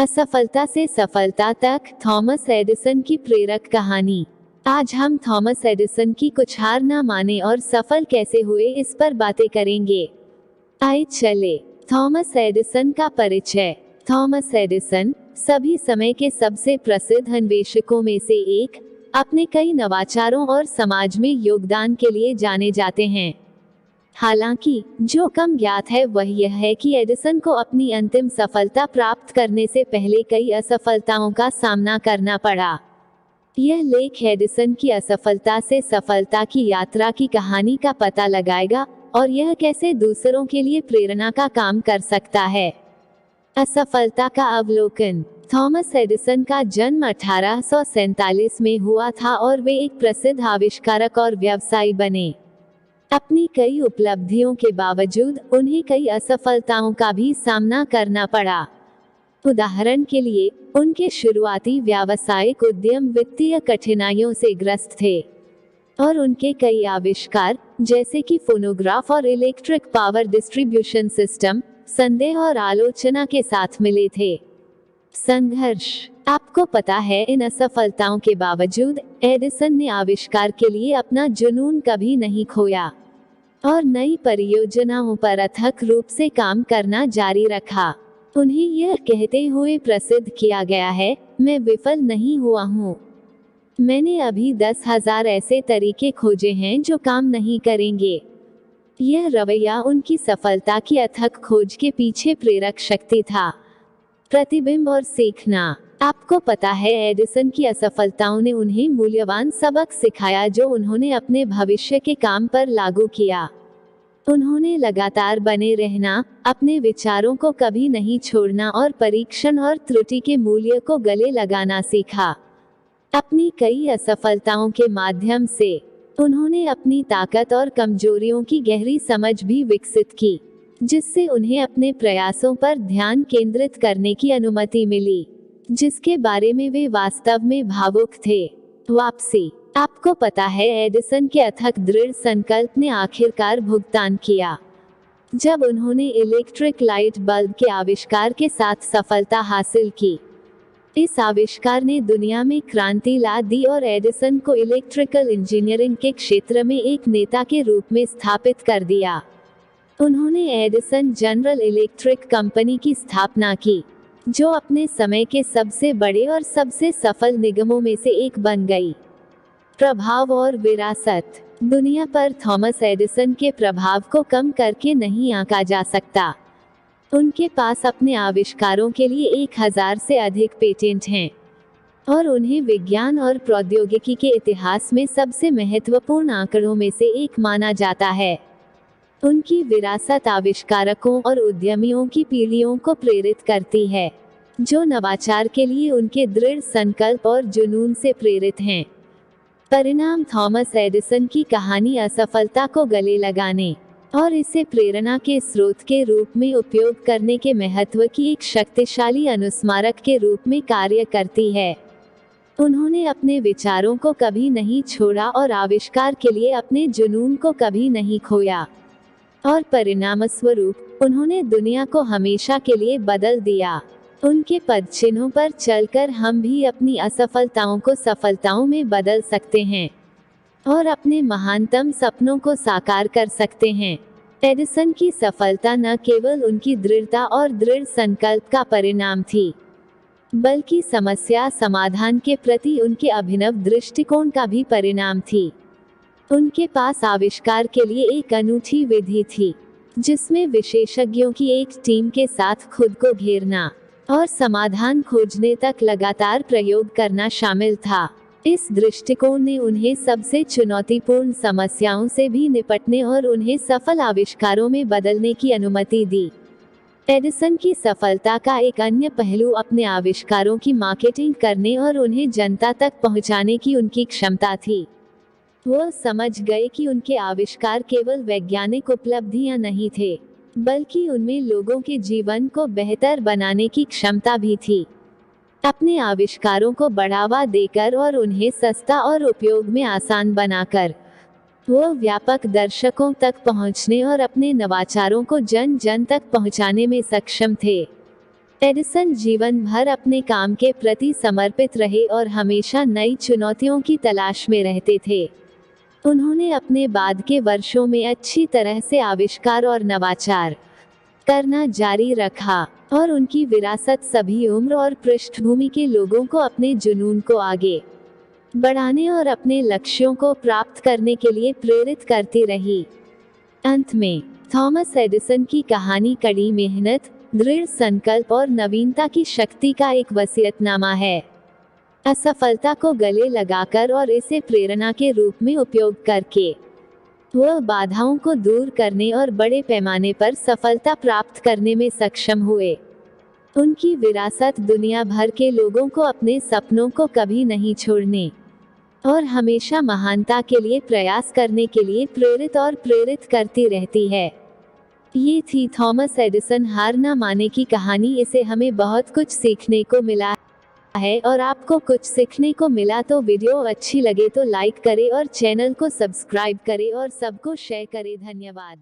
असफलता से सफलता तक, थॉमस एडिसन की प्रेरक कहानी। आज हम थॉमस एडिसन की कुछ हार ना माने और सफल कैसे हुए इस पर बातें करेंगे। आइए चले। थॉमस एडिसन का परिचय। थॉमस एडिसन सभी समय के सबसे प्रसिद्ध अन्वेषकों में से एक, अपने कई नवाचारों और समाज में योगदान के लिए जाने जाते हैं। हालांकि जो कम ज्ञात है वह यह है कि एडिसन को अपनी अंतिम सफलता प्राप्त करने से पहले कई असफलताओं का सामना करना पड़ा। यह लेख एडिसन की असफलता से सफलता की यात्रा की कहानी का पता लगाएगा और यह कैसे दूसरों के लिए प्रेरणा का काम कर सकता है। असफलता का अवलोकन। थॉमस एडिसन का जन्म 1847 में हुआ था और वे एक प्रसिद्ध आविष्कारक और व्यवसायी बने। अपनी कई उपलब्धियों के बावजूद उन्हें कई असफलताओं का भी सामना करना पड़ा। उदाहरण के लिए, उनके शुरुआती व्यावसायिक उद्यम वित्तीय कठिनाइयों से ग्रस्त थे और उनके कई आविष्कार, जैसे कि फोनोग्राफ और इलेक्ट्रिक पावर डिस्ट्रीब्यूशन सिस्टम, संदेह और आलोचना के साथ मिले थे। संघर्ष। आपको पता है, इन असफलताओं के बावजूद एडिसन ने आविष्कार के लिए अपना जुनून कभी नहीं खोया और नई परियोजनाओं पर अथक रूप से काम करना जारी रखा। उन्हें यह कहते हुए प्रसिद्ध किया गया है, मैं विफल नहीं हुआ हूँ। मैंने अभी 10,000 ऐसे तरीके खोजे हैं जो काम नहीं करेंगे। यह रवैया उनकी सफलता की अथक खोज के पीछे प्रेरक शक्ति था। प्रतिबिंब और सीखना। आपको पता है, एडिसन की असफलताओं ने उन्हें मूल्यवान सबक सिखाया जो उन्होंने अपने भविष्य के काम पर लागू किया। उन्होंने लगातार बने रहना, अपने विचारों को कभी नहीं छोड़ना और परीक्षण और त्रुटि के मूल्य को गले लगाना सीखा। अपनी कई असफलताओं के माध्यम से उन्होंने अपनी ताकत और कमजोरियों की गहरी समझ भी विकसित की, जिससे उन्हें अपने प्रयासों पर ध्यान केंद्रित करने की अनुमति मिली, जिसके बारे में वे वास्तव में भावुक थे। वापसी। आपको पता है, एडिसन के अथक दृढ़ संकल्प ने आखिरकार भुगतान किया। जब उन्होंने इलेक्ट्रिक लाइट बल्ब के आविष्कार के साथ सफलता हासिल की, इस आविष्कार ने दुनिया में क्रांति ला दी और एडिसन को इलेक्ट्रिकल इंजीनियरिंग के क्षेत्र में एक नेता के रूप में स्थापित कर दिया। उन्होंने एडिसन जनरल इलेक्ट्रिक कंपनी की स्थापना की, जो अपने समय के सबसे बड़े और सबसे सफल निगमों में से एक बन गई। प्रभाव और विरासत। दुनिया पर थॉमस एडिसन के प्रभाव को कम करके नहीं आंका जा सकता। उनके पास अपने आविष्कारों के लिए 1000 से अधिक पेटेंट हैं और उन्हें विज्ञान और प्रौद्योगिकी के इतिहास में सबसे महत्वपूर्ण आंकड़ों में से एक माना जाता है। उनकी विरासत आविष्कारकों और उद्यमियों की पीढ़ियों को प्रेरित करती है, जो नवाचार के लिए उनके दृढ़ संकल्प और जुनून से प्रेरित हैं। परिणाम। थॉमस एडिसन की कहानी असफलता को गले लगाने और इसे प्रेरणा के स्रोत के रूप में उपयोग करने के महत्व की एक शक्तिशाली अनुस्मारक के रूप में कार्य करती है। उन्होंने अपने विचारों को कभी नहीं छोड़ा और आविष्कार के लिए अपने जुनून को कभी नहीं खोया, और परिणामस्वरूप उन्होंने दुनिया को हमेशा के लिए बदल दिया। उनके पदचिन्हों पर चलकर हम भी अपनी असफलताओं को सफलताओं में बदल सकते हैं और अपने महानतम सपनों को साकार कर सकते हैं। एडिसन की सफलता न केवल उनकी दृढ़ता और दृढ़ संकल्प का परिणाम थी, बल्कि समस्या समाधान के प्रति उनके अभिनव दृष्टिकोण का भी परिणाम थी। उनके पास आविष्कार के लिए एक अनूठी विधि थी, जिसमें विशेषज्ञों की एक टीम के साथ खुद को घेरना और समाधान खोजने तक लगातार प्रयोग करना शामिल था। इस दृष्टिकोण ने उन्हें सबसे चुनौतीपूर्ण समस्याओं से भी निपटने और उन्हें सफल आविष्कारों में बदलने की अनुमति दी। एडिसन की सफलता का एक अन्य पहलू अपने आविष्कारों की मार्केटिंग करने और उन्हें जनता तक पहुंचाने की उनकी क्षमता थी। वो समझ गए कि उनके आविष्कार केवल वैज्ञानिक उपलब्धियां नहीं थे, बल्कि उनमें लोगों के जीवन को बेहतर बनाने की क्षमता भी थी। अपने आविष्कारों को बढ़ावा देकर और उन्हें सस्ता और उपयोग में आसान बनाकर, वो व्यापक दर्शकों तक पहुंचने और अपने नवाचारों को जन जन तक पहुंचाने में सक्षम थे। एडिसन जीवन भर अपने काम के प्रति समर्पित रहे और हमेशा नई चुनौतियों की तलाश में रहते थे। उन्होंने अपने बाद के वर्षों में अच्छी तरह से आविष्कार और नवाचार करना जारी रखा, और उनकी विरासत सभी उम्र और पृष्ठभूमि के लोगों को अपने जुनून को आगे बढ़ाने और अपने लक्ष्यों को प्राप्त करने के लिए प्रेरित करती रही। अंत में थॉमस एडिसन की कहानी कड़ी मेहनत, दृढ़ संकल्प और नवीनता की शक्ति का एक वसीयतनामा है। असफलता को गले लगाकर और इसे प्रेरणा के रूप में उपयोग करके वह बाधाओं को दूर करने और बड़े पैमाने पर सफलता प्राप्त करने में सक्षम हुए। उनकी विरासत दुनिया भर के लोगों को अपने सपनों को कभी नहीं छोड़ने और हमेशा महानता के लिए प्रयास करने के लिए प्रेरित करती रहती है। ये थी थॉमस एडिसन हार ना माने की कहानी। इसे हमें बहुत कुछ सीखने को मिला है, और आपको कुछ सीखने को मिला तो वीडियो अच्छी लगे तो लाइक करें और चैनल को सब्सक्राइब करें और सबको शेयर करें। धन्यवाद।